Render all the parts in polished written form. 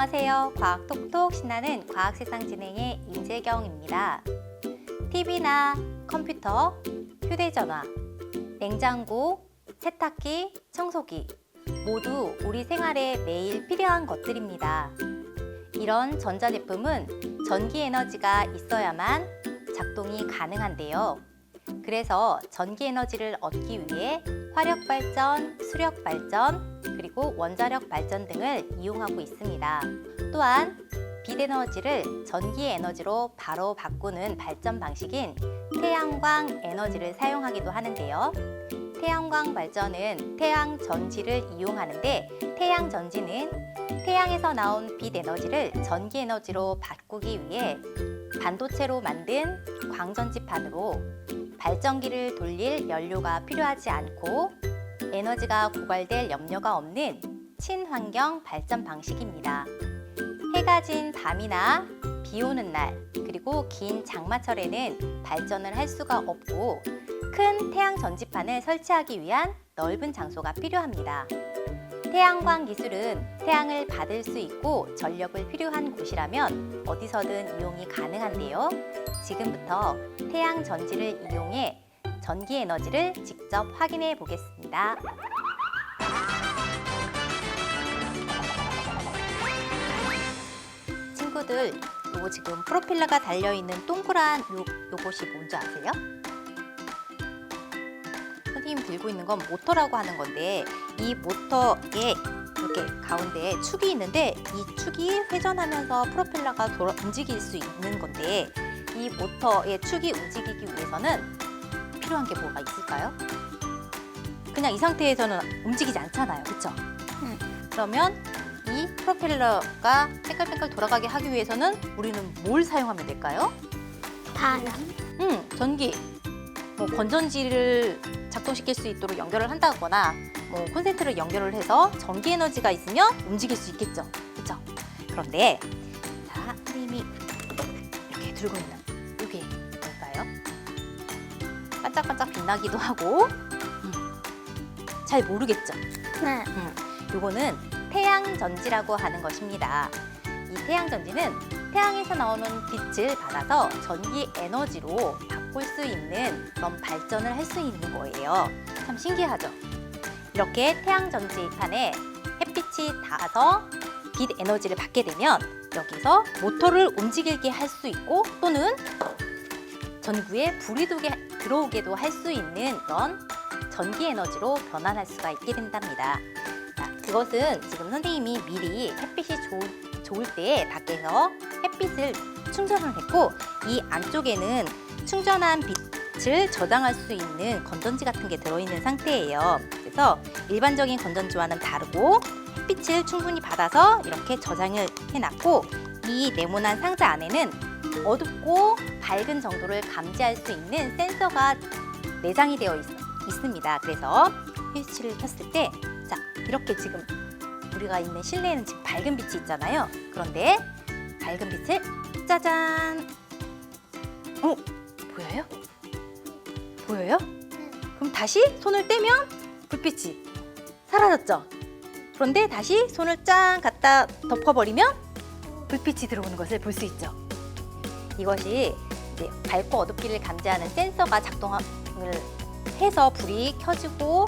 안녕하세요. 과학 톡톡 신나는 과학세상 진행의 임재경입니다. TV나 컴퓨터, 휴대전화, 냉장고, 세탁기, 청소기 모두 우리 생활에 매일 필요한 것들입니다. 이런 전자제품은 전기 에너지가 있어야만 작동이 가능한데요. 그래서 전기 에너지를 얻기 위해 화력 발전, 수력 발전, 그리고 원자력 발전 등을 이용하고 있습니다. 또한 빛 에너지를 전기 에너지로 바로 바꾸는 발전 방식인 태양광 에너지를 사용하기도 하는데요. 태양광 발전은 태양 전지를 이용하는데, 태양 전지는 태양에서 나온 빛 에너지를 전기 에너지로 바꾸기 위해 반도체로 만든 광전지판으로 발전기를 돌릴 연료가 필요하지 않고 에너지가 고갈될 염려가 없는 친환경 발전 방식입니다. 해가 진 밤이나 비 오는 날, 그리고 긴 장마철에는 발전을 할 수가 없고 큰 태양 전지판을 설치하기 위한 넓은 장소가 필요합니다. 태양광 기술은 태양을 받을 수 있고 전력을 필요한 곳이라면 어디서든 이용이 가능한데요. 지금부터 태양 전지를 이용해 전기 에너지를 직접 확인해 보겠습니다. 친구들, 요거 지금 프로펠러가 달려있는 동그란 요것이 뭔지 아세요? 선생님이 들고 있는 건 모터라고 하는 건데, 이 모터에 이렇게 가운데에 축이 있는데 이 축이 회전하면서 프로펠러가 움직일 수 있는 건데, 이 모터의 축이 움직이기 위해서는 필요한 게 뭐가 있을까요? 그냥 이 상태에서는 움직이지 않잖아요, 그렇죠? 그러면 이 프로펠러가 뺑글뺑글 돌아가게 하기 위해서는 우리는 뭘 사용하면 될까요? 바람. 전기. 뭐 건전지를 작동시킬 수 있도록 연결을 한다거나 뭐 콘센트를 연결을 해서 전기 에너지가 있으면 움직일 수 있겠죠, 그렇죠? 그런데 자, 선생님이 이렇게 들고 있는 이게 뭘까요? 반짝반짝 빛나기도 하고 잘 모르겠죠? 네. 요거는 태양전지라고 하는 것입니다. 이 태양전지는 태양에서 나오는 빛을 받아서 전기 에너지로 바꿀 수 있는 그런 발전을 할 수 있는 거예요. 참 신기하죠? 이렇게 태양전지판에 햇빛이 닿아서 빛 에너지를 받게 되면 여기서 모터를 움직이게 할 수 있고, 또는 전구에 불이 들어오게도 할 수 있는 그런 전기 에너지로 변환할 수가 있게 된답니다. 자, 그것은 지금 선생님이 미리 햇빛이 좋을 때 밖에서 햇빛을 충전을 했고, 이 안쪽에는 충전한 빛을 저장할 수 있는 건전지 같은 게 들어있는 상태예요. 그래서 일반적인 건전지와는 다르고 햇빛을 충분히 받아서 이렇게 저장을 해놨고, 이 네모난 상자 안에는 어둡고 밝은 정도를 감지할 수 있는 센서가 내장이 되어 있습니다. 그래서 스위치를 켰을 때, 자, 이렇게 지금 우리가 있는 실내에는 지금 밝은 빛이 있잖아요. 그런데 밝은 빛을 짜잔! 보여요? 보여요? 그럼 다시 손을 떼면 불빛이 사라졌죠? 그런데 다시 손을 짠 갖다 덮어버리면 불빛이 들어오는 것을 볼 수 있죠. 이것이 이제 밝고 어둡기를 감지하는 센서가 작동을 해서 불이 켜지고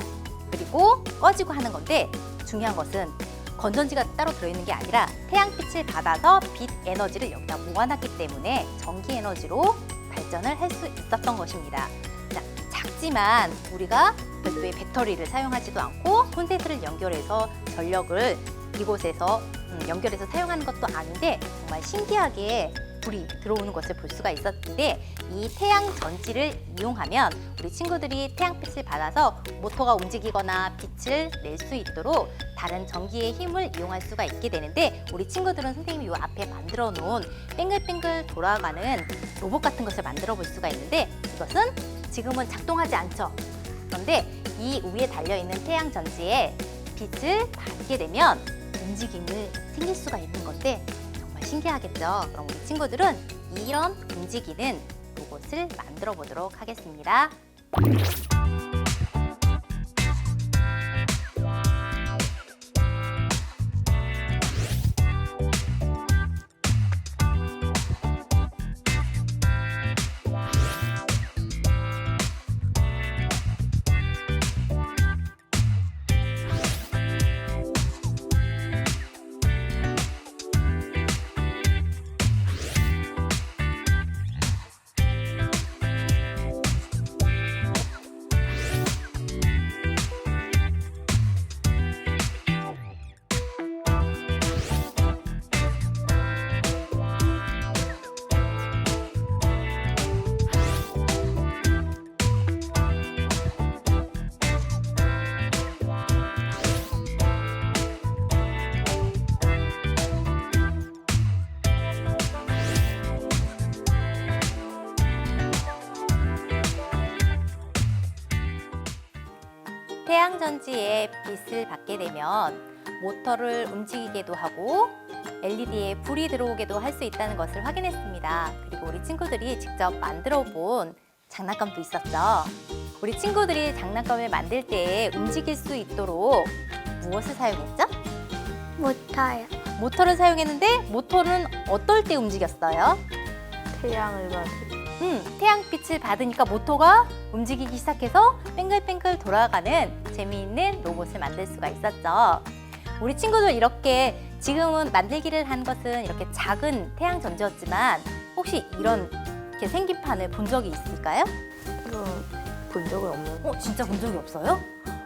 그리고 꺼지고 하는 건데, 중요한 것은 건전지가 따로 들어있는 게 아니라 태양빛을 받아서 빛 에너지를 여기다 모아놨기 때문에 전기 에너지로 발전을 할 수 있었던 것입니다. 자, 작지만 우리가 별도의 배터리를 사용하지도 않고 콘센트를 연결해서 전력을 이곳에서 연결해서 사용하는 것도 아닌데, 정말 신기하게 불이 들어오는 것을 볼 수가 있었는데, 이 태양 전지를 이용하면 우리 친구들이 태양빛을 받아서 모터가 움직이거나 빛을 낼 수 있도록 다른 전기의 힘을 이용할 수가 있게 되는데, 우리 친구들은 선생님이 이 앞에 만들어 놓은 뱅글뱅글 돌아가는 로봇 같은 것을 만들어 볼 수가 있는데, 이것은 지금은 작동하지 않죠. 그런데 이 위에 달려있는 태양 전지에 빛을 받게 되면 움직임이 생길 수가 있는 건데, 정말 신기하겠죠? 그럼 우리 친구들은 이런 움직이는 로봇을 만들어 보도록 하겠습니다. 태양전지의 빛을 받게 되면 모터를 움직이게도 하고 LED에 불이 들어오게도 할 수 있다는 것을 확인했습니다. 그리고 우리 친구들이 직접 만들어 본 장난감도 있었죠. 우리 친구들이 장난감을 만들 때 움직일 수 있도록 무엇을 사용했죠? 못타요. 모터를 사용했는데 모터는 어떨 때 움직였어요? 태양을 받을. 태양빛을 받으니까 모터가 움직이기 시작해서 뱅글뱅글 돌아가는 재미있는 로봇을 만들 수가 있었죠. 우리 친구들 이렇게 지금은 만들기를 한 것은 이렇게 작은 태양전지였지만 혹시 이런 이렇게 생긴 판을 본 적이 있을까요? 본 적은 없는. 진짜 본 적이 없어요?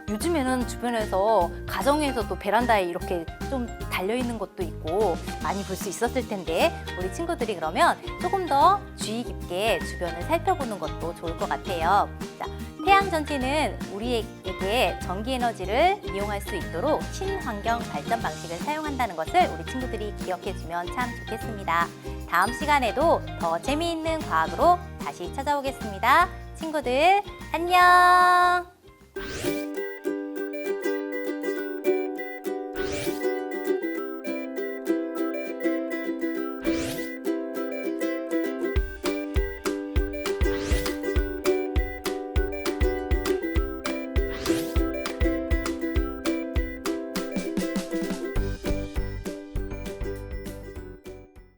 요즘에는 주변에서 가정에서도 베란다에 이렇게 좀 달려있는 것도 있고 많이 볼 수 있었을 텐데 우리 친구들이 그러면 조금 더 주의 깊게 주변을 살펴보는 것도 좋을 것 같아요. 자, 태양전지는 우리에게 전기에너지를 이용할 수 있도록 친환경 발전 방식을 사용한다는 것을 우리 친구들이 기억해주면 참 좋겠습니다. 다음 시간에도 더 재미있는 과학으로 다시 찾아오겠습니다. 친구들 안녕!